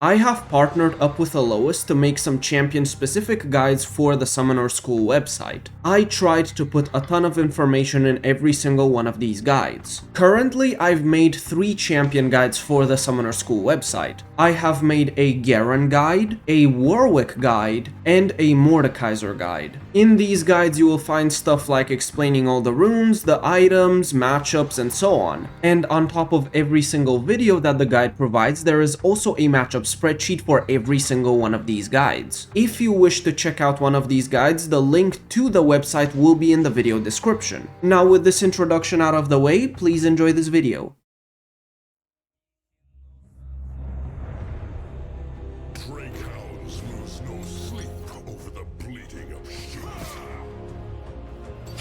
I have partnered up with Illaoi to make some champion-specific guides for the Summoner School website. I tried to put a ton of information in every single one of these guides. Currently, I've made 3 champion guides for the Summoner School website. I have made a Garen guide, a Warwick guide, and a Mordekaiser guide. In these guides, you will find stuff like explaining all the runes, the items, matchups, and so on. And on top of every single video that the guide provides, there is also a matchup spreadsheet for every single one of these guides. If you wish to check out one of these guides, the link to the website will be in the video description. Now, with this introduction out of the way, please enjoy this video.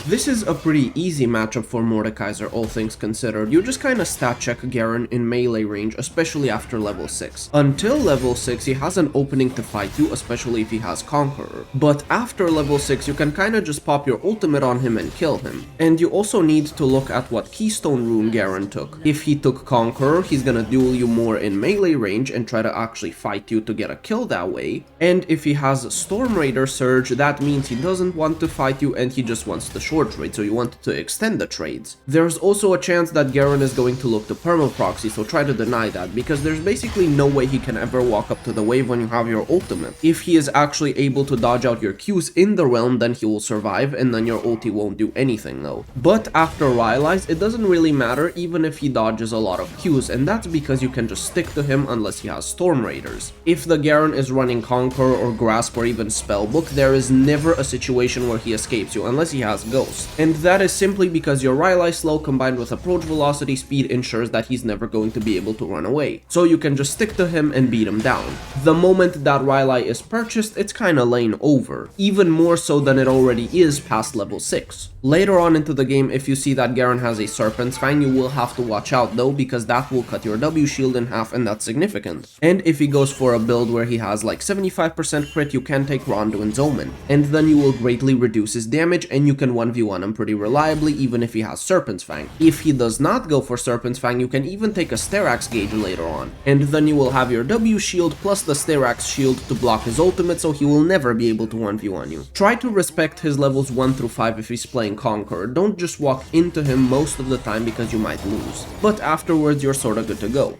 This is a pretty easy matchup for Mordekaiser, all things considered. You just kinda stat check Garen in melee range, especially after level 6. Until level 6, he has an opening to fight you, especially if he has Conqueror. But after level 6, you can kinda just pop your ultimate on him and kill him. And you also need to look at what Keystone rune Garen took. If he took Conqueror, he's gonna duel you more in melee range and try to actually fight you to get a kill that way. And if he has Storm Raider Surge, that means he doesn't want to fight you and he just wants to short trade, so you want to extend the trades. There's also a chance that Garen is going to look to perma proxy, so try to deny that, because there's basically no way he can ever walk up to the wave when you have your ultimate. If he is actually able to dodge out your Qs in the realm, then he will survive, and then your ulti won't do anything though. But after Rylai's, it doesn't really matter even if he dodges a lot of Qs, and that's because you can just stick to him unless he has Storm Raiders. If the Garen is running Conqueror or Grasp or even Spellbook, there is never a situation where he escapes you unless he has Ghost. And that is simply because your Rylai slow combined with approach velocity speed ensures that he's never going to be able to run away. So you can just stick to him and beat him down. The moment that Rylai is purchased, it's kinda lane over. Even more so than it already is past level 6. Later on into the game, if you see that Garen has a Serpent's Fang, you will have to watch out though, because that will cut your W shield in half, and that's significant. And if he goes for a build where he has like 75% crit, you can take Ronduin's Omen. And then you will greatly reduce his damage, and you can 1v1 him pretty reliably even if he has Serpent's Fang. If he does not go for Serpent's Fang, you can even take a Sterax gauge later on. And then you will have your W shield plus the Sterax shield to block his ultimate, so he will never be able to 1v1 you. Try to respect his levels 1 through 5 if he's playing Conqueror. Don't just walk into him most of the time because you might lose. But afterwards, you're sorta good to go.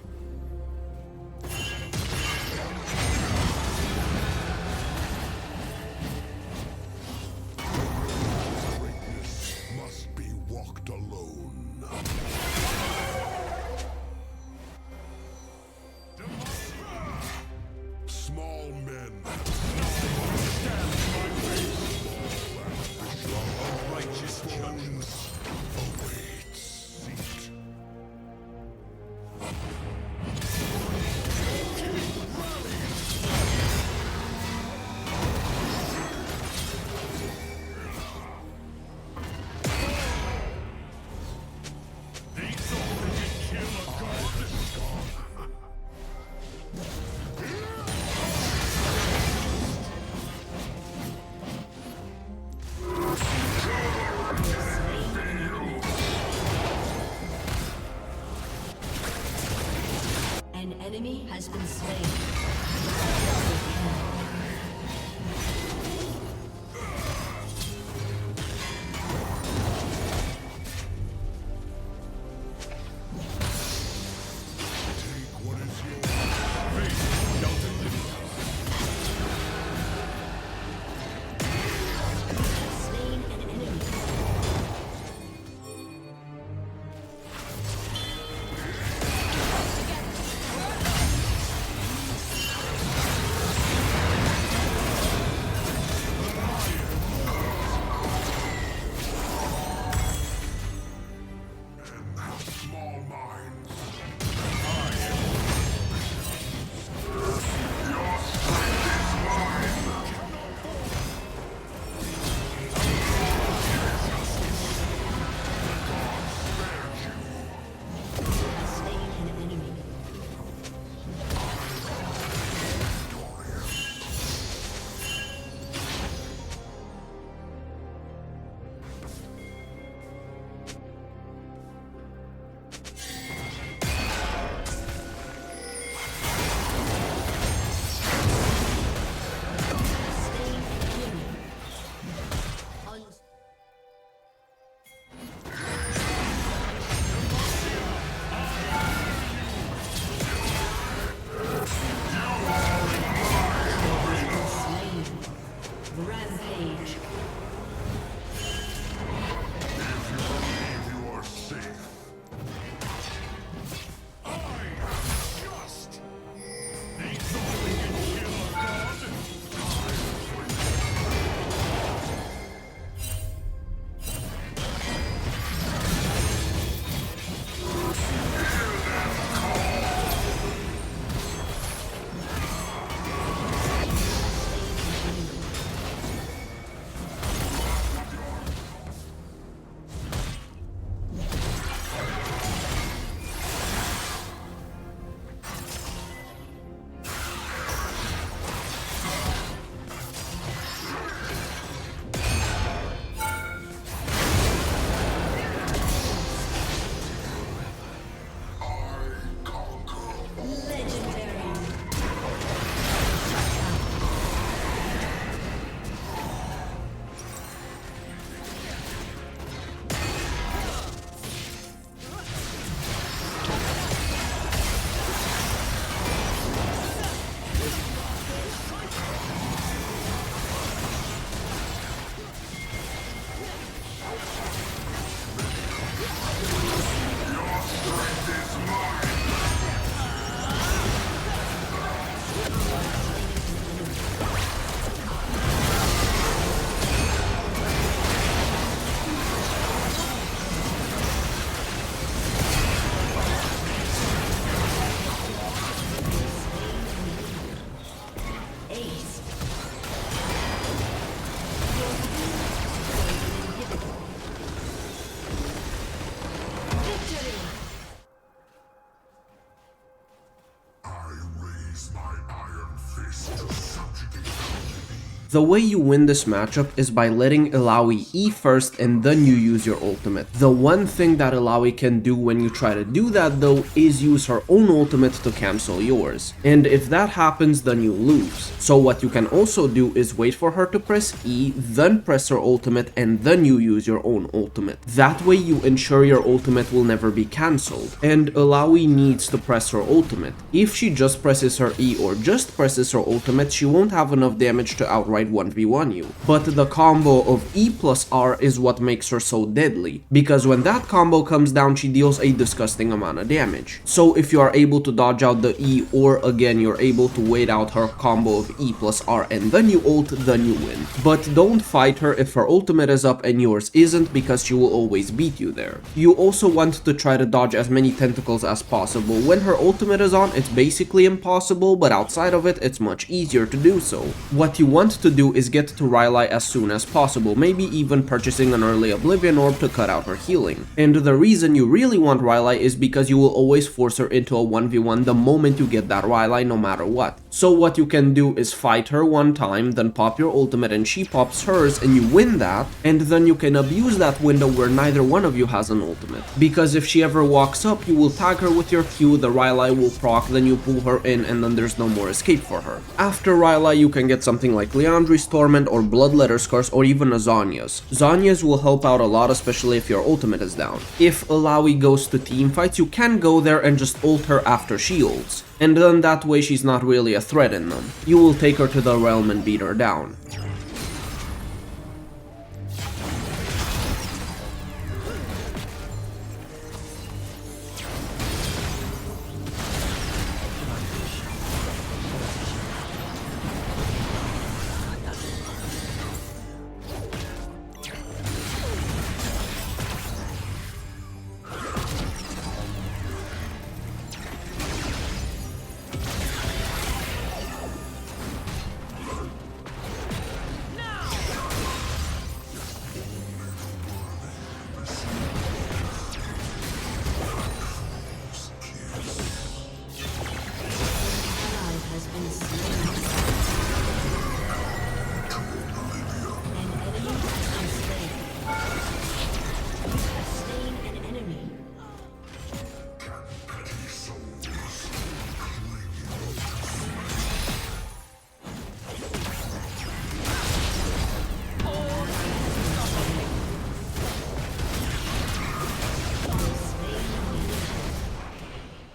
The way you win this matchup is by letting Illaoi E first and then you use your ultimate. The one thing that Illaoi can do when you try to do that though is use her own ultimate to cancel yours. And if that happens, then you lose. So what you can also do is wait for her to press E, then press her ultimate, and then you use your own ultimate. That way you ensure your ultimate will never be cancelled. And Illaoi needs to press her ultimate. If she just presses her E or just presses her ultimate, she won't have enough damage to outright 1v1 you. But the combo of E plus R is what makes her so deadly, because when that combo comes down, she deals a disgusting amount of damage. So if you are able to dodge out the E, or again you're able to wait out her combo of E plus R and then you ult, then you win. But don't fight her if her ultimate is up and yours isn't, because she will always beat you there. You also want to try to dodge as many tentacles as possible. When her ultimate is on, it's basically impossible, but outside of it, it's much easier to do so. What you want to do is get to Illaoi as soon as possible, maybe even purchasing an early Oblivion Orb to cut out her healing. And the reason you really want Illaoi is because you will always force her into a 1v1 the moment you get that Illaoi, no matter what. So what you can do is fight her one time, then pop your ultimate and she pops hers and you win that, and then you can abuse that window where neither one of you has an ultimate. Because if she ever walks up, you will tag her with your Q, the Illaoi will proc, then you pull her in, and then there's no more escape for her. After Illaoi, you can get something like Liandry's Torment or Bloodletter's Curse or even a Zhonya's. Zhonya's will help out a lot, especially if your ultimate is down. If Illaoi goes to team fights, you can go there and just ult her after she ults. And then that way she's not really a threat in them. You will take her to the realm and beat her down.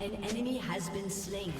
An enemy has been slain.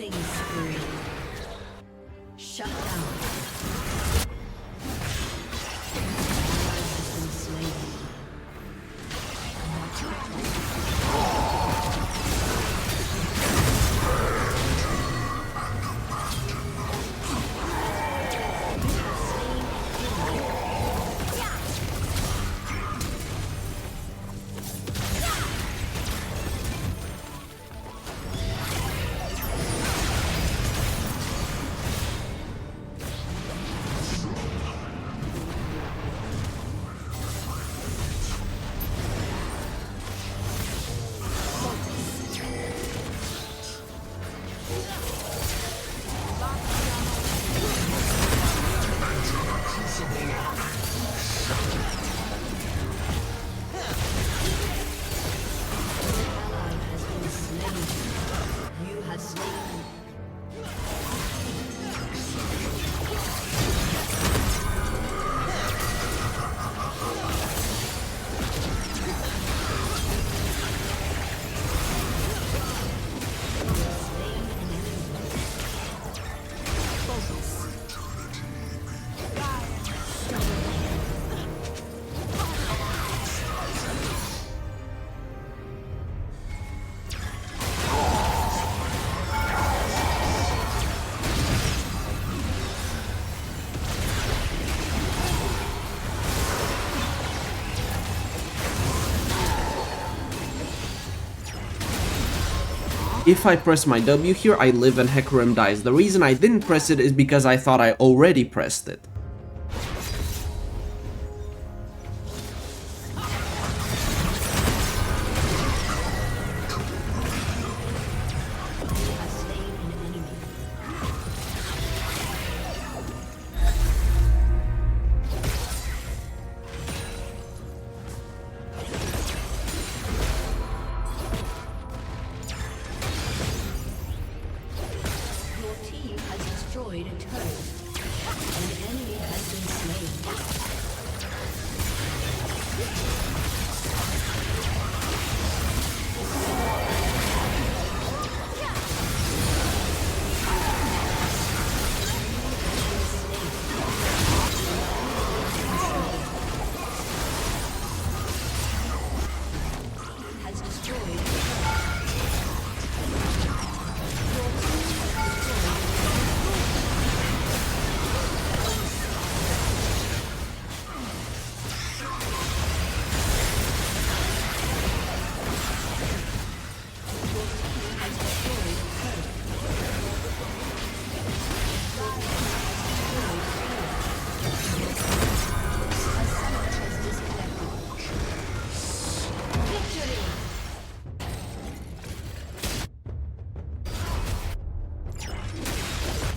Killing spree. Shut down. Has been slain. If I press my W here, I live and Hecarim dies. The reason I didn't press it is because I thought I already pressed it. Destroyed a turret. An enemy has been slain. Has destroyed a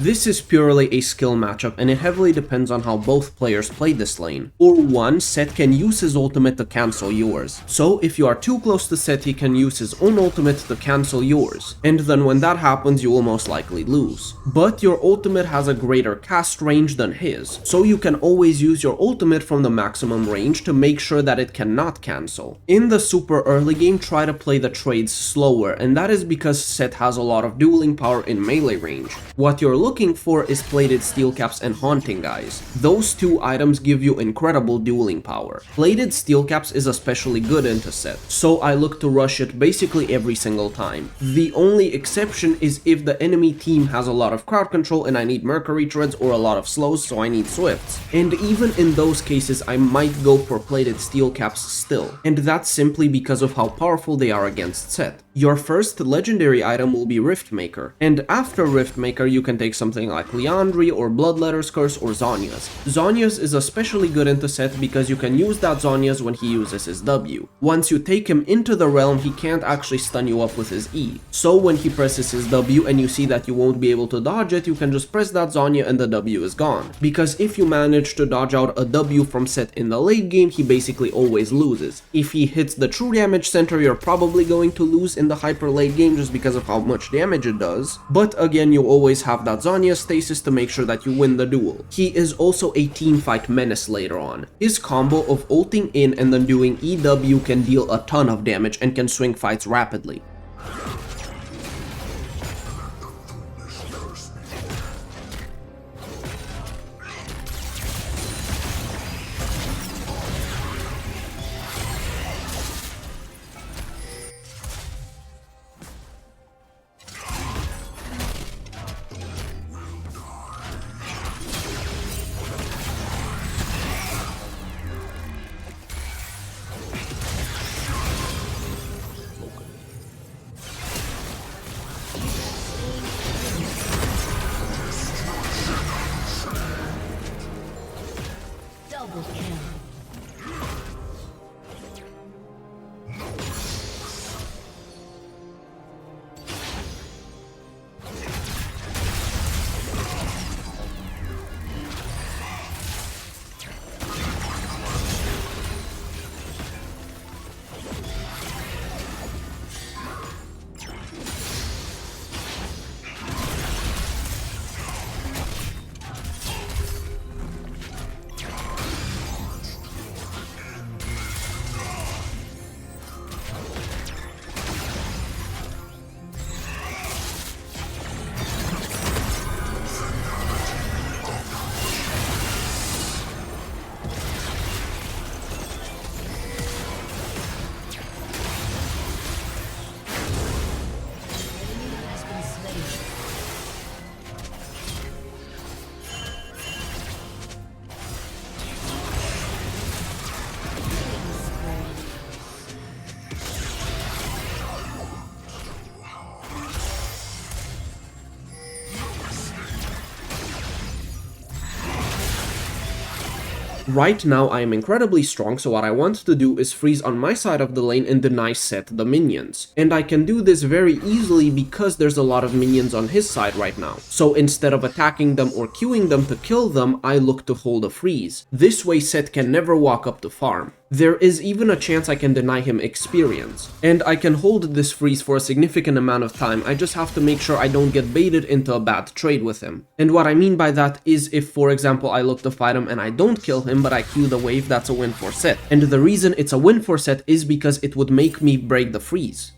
This is purely a skill matchup, and it heavily depends on how both players play this lane. For one, Sett can use his ultimate to cancel yours. So if you are too close to Sett, he can use his own ultimate to cancel yours, and then when that happens you will most likely lose. But your ultimate has a greater cast range than his, so you can always use your ultimate from the maximum range to make sure that it cannot cancel. In the super early game, try to play the trades slower, and that is because Sett has a lot of dueling power in melee range. What you're looking for is plated steel caps and haunting guys. Those two items give you incredible dueling power. Plated steel caps is especially good into Sett, so I look to rush it basically every single time. The only exception is if the enemy team has a lot of crowd control and I need Mercury treads or a lot of slows, so I need swifts. And even in those cases I might go for plated steel caps still, and that's simply because of how powerful they are against Sett. Your first legendary item will be Riftmaker, and after Riftmaker you can take something like Liandry or Bloodletter's Curse or Zhonya's. Zhonya's is especially good into Sett because you can use that Zhonya's when he uses his W. Once you take him into the realm, he can't actually stun you up with his E. So when he presses his W and you see that you won't be able to dodge it, you can just press that Zhonya and the W is gone. Because if you manage to dodge out a W from Sett in the late game, he basically always loses. If he hits the true damage center, you're probably going to lose in the hyper late game just because of how much damage it does. But again, you always have that Zhonya stasis to make sure that you win the duel. He is also a teamfight menace later on. His combo of ulting in and then doing EW can deal a ton of damage and can swing fights rapidly. Right now I am incredibly strong, so what I want to do is freeze on my side of the lane and deny Sett the minions. And I can do this very easily because there's a lot of minions on his side right now. So instead of attacking them or queuing them to kill them, I look to hold a freeze. This way Sett can never walk up to farm. There is even a chance I can deny him experience. And I can hold this freeze for a significant amount of time, I just have to make sure I don't get baited into a bad trade with him. And what I mean by that is if, for example, I look to fight him and I don't kill him, but I queue the wave, that's a win for Sett. And the reason it's a win for Sett is because it would make me break the freeze.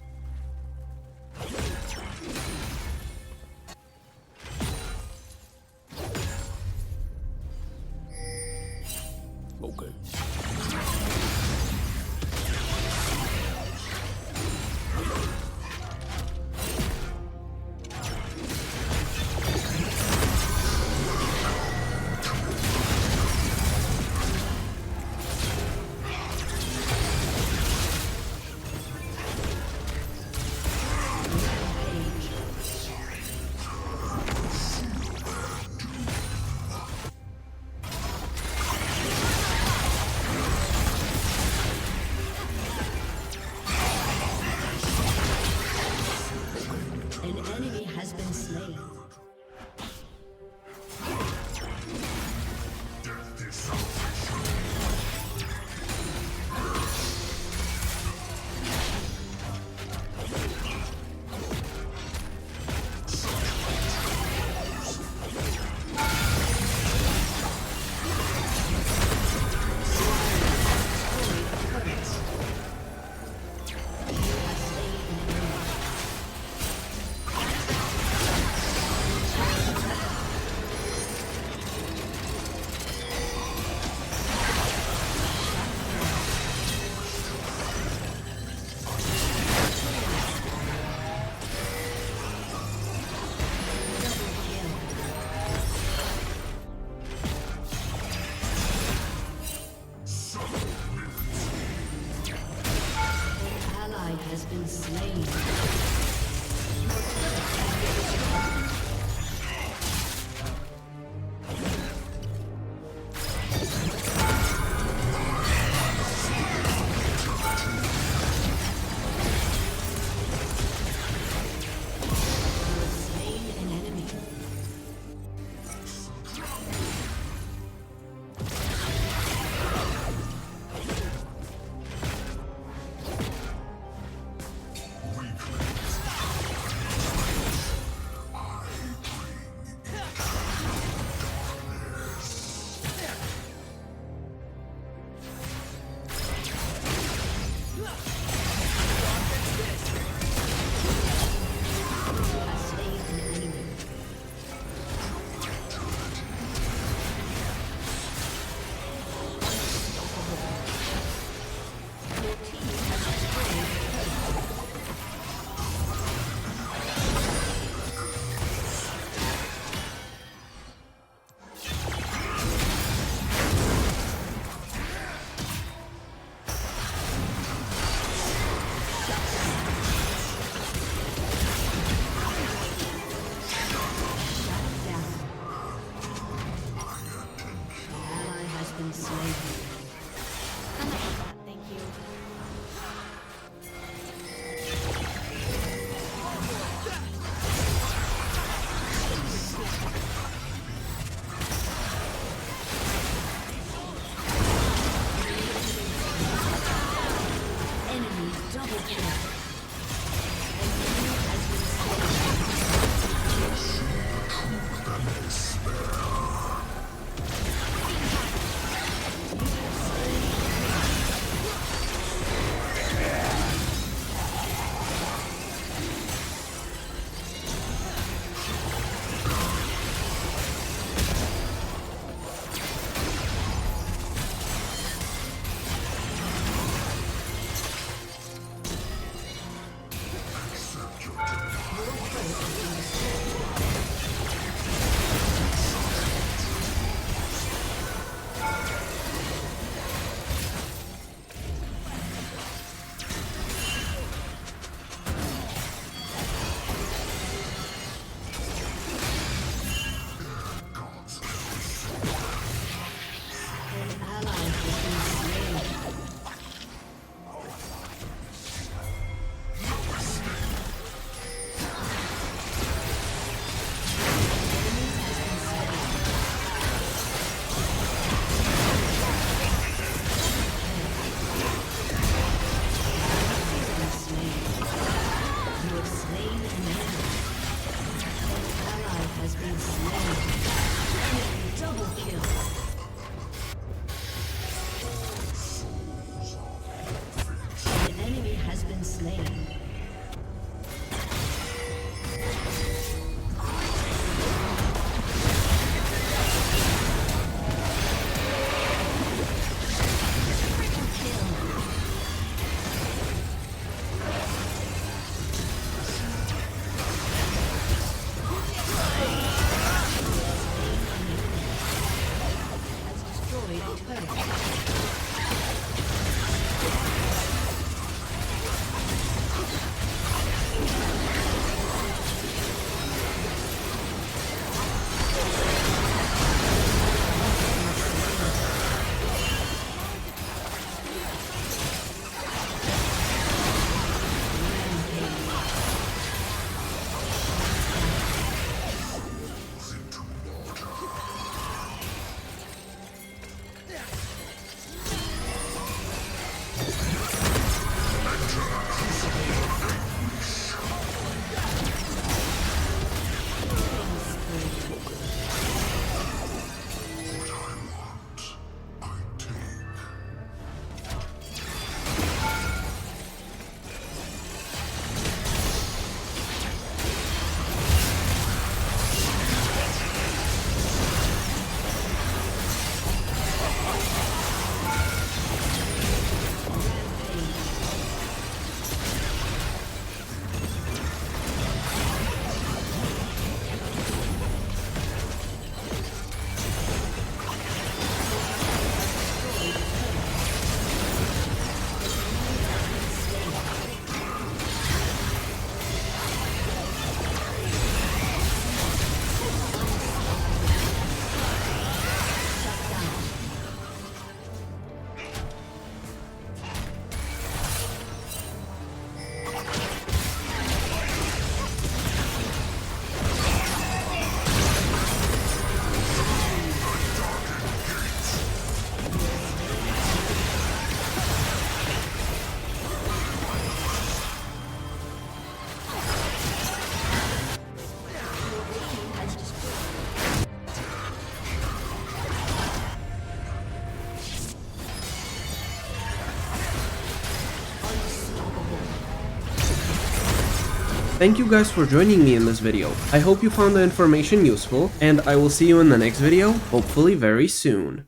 Okay. destroyed a turret. Thank you guys for joining me in this video. I hope you found the information useful, and I will see you in the next video, hopefully very soon.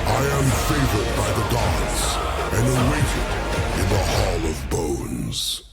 I am favored by the gods and awaited in the Hall of Bones.